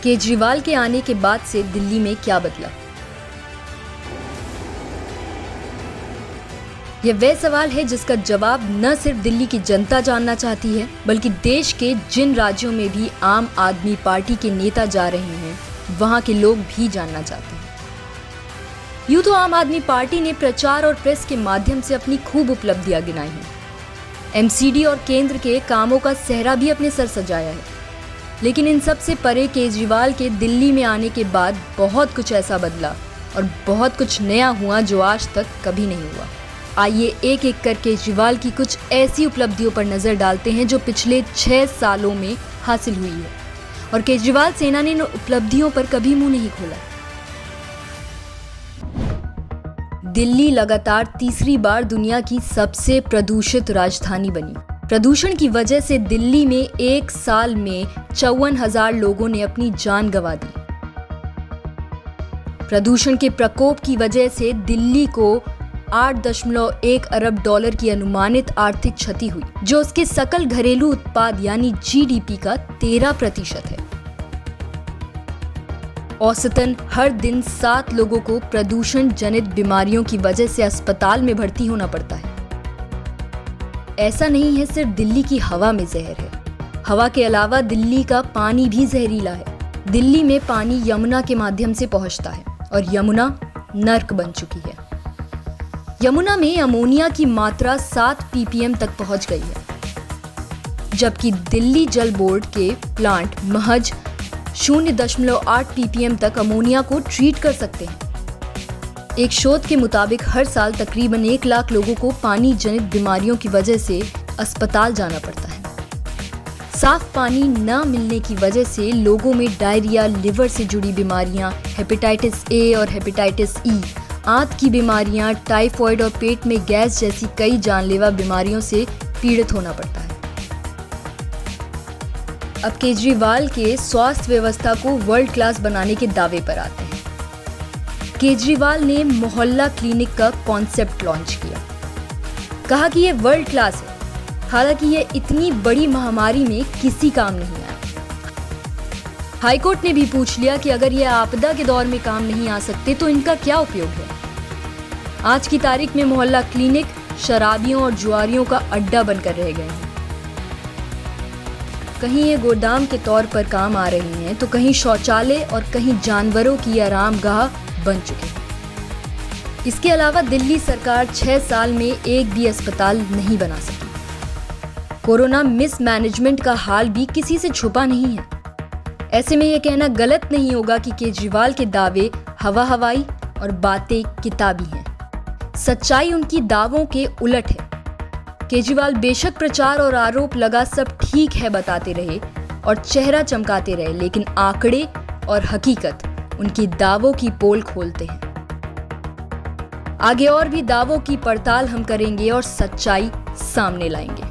केजरीवाल के आने के बाद से दिल्ली में क्या बदला? यह वह सवाल है जिसका जवाब न सिर्फ दिल्ली की जनता जानना चाहती है, बल्कि देश के जिन राज्यों में भी आम आदमी पार्टी के नेता जा रहे हैं, वहां के लोग भी जानना चाहते हैं। यूं तो आम आदमी पार्टी ने प्रचार और प्रेस के माध्यम से अपनी खूब उपलब्धियां गिनाई हैं। एमसीडी और केंद्र के कामों का सेहरा भी अपने सर सजाया है। लेकिन इन सब से परे केजरीवाल के दिल्ली में आने के बाद बहुत कुछ ऐसा बदला और बहुत कुछ नया हुआ जो आज तक कभी नहीं हुआ। आइए एक एक कर केजरीवाल की कुछ ऐसी उपलब्धियों पर नजर डालते हैं जो पिछले 6 सालों में हासिल हुई है, और केजरीवाल सेना ने इन उपलब्धियों पर कभी मुंह नहीं खोला। दिल्ली लगातार तीसरी बार दुनिया की सबसे प्रदूषित राजधानी बनी। प्रदूषण की वजह से दिल्ली में एक साल में 54,000 लोगों ने अपनी जान गंवा दी। प्रदूषण के प्रकोप की वजह से दिल्ली को 8.1 अरब डॉलर की अनुमानित आर्थिक क्षति हुई, जो उसके सकल घरेलू उत्पाद यानी जीडीपी का 13% है। औसतन हर दिन 7 लोगों को प्रदूषण जनित बीमारियों की वजह से अस्पताल में भर्ती होना पड़ता है। ऐसा नहीं है सिर्फ दिल्ली की हवा में जहर है, हवा के अलावा दिल्ली का पानी भी जहरीला है। दिल्ली में पानी यमुना के माध्यम से पहुंचता है और यमुना नर्क बन चुकी है। यमुना में अमोनिया की मात्रा 7 ppm तक पहुंच गई है, जबकि दिल्ली जल बोर्ड के प्लांट महज 0.8 ppm तक अमोनिया को ट्रीट कर सकते हैं। एक शोध के मुताबिक हर साल तकरीबन 1 लाख लोगों को पानी जनित बीमारियों की वजह से अस्पताल जाना पड़ता है। साफ पानी न मिलने की वजह से लोगों में डायरिया, लिवर से जुड़ी बीमारियां, हेपेटाइटिस ए और हेपेटाइटिस ई, आंत की बीमारियां, टाइफॉइड और पेट में गैस जैसी कई जानलेवा बीमारियों से पीड़ित होना पड़ता है। अब केजरीवाल के स्वास्थ्य व्यवस्था को वर्ल्ड क्लास बनाने के दावे पर आते हैं। केजरीवाल ने मोहल्ला क्लिनिक का कॉन्सेप्ट लॉन्च किया, कहा कि यह वर्ल्ड क्लास है, हालांकि यह इतनी बड़ी महामारी में किसी काम नहीं आया। हाईकोर्ट ने भी पूछ लिया कि अगर यह आपदा के दौर में काम नहीं आ सकते तो इनका क्या उपयोग है। आज की तारीख में मोहल्ला क्लिनिक शराबियों और जुआरियों का अड्डा बनकर रह गए हैं। कहीं ये गोदाम के तौर पर काम आ रहे हैं तो कहीं शौचालय और कहीं जानवरों की आरामगाह बन चुके हैं। इसके अलावा दिल्ली सरकार 6 साल में एक भी अस्पताल नहीं बना सकी। कोरोना मिसमैनेजमेंट का हाल भी किसी से छुपा नहीं है। ऐसे में यह कहना गलत नहीं होगा कि केजरीवाल के दावे हवा हवाई और बातें किताबी हैं। सच्चाई उनकी दावों के उलट है। केजरीवाल बेशक प्रचार और आरोप लगा सब ठीक है बताते रहे और चेहरा चमकाते रहे, लेकिन आंकड़े और हकीकत उनकी दावों की पोल खोलते हैं। आगे और भी दावों की पड़ताल हम करेंगे और सच्चाई सामने लाएंगे।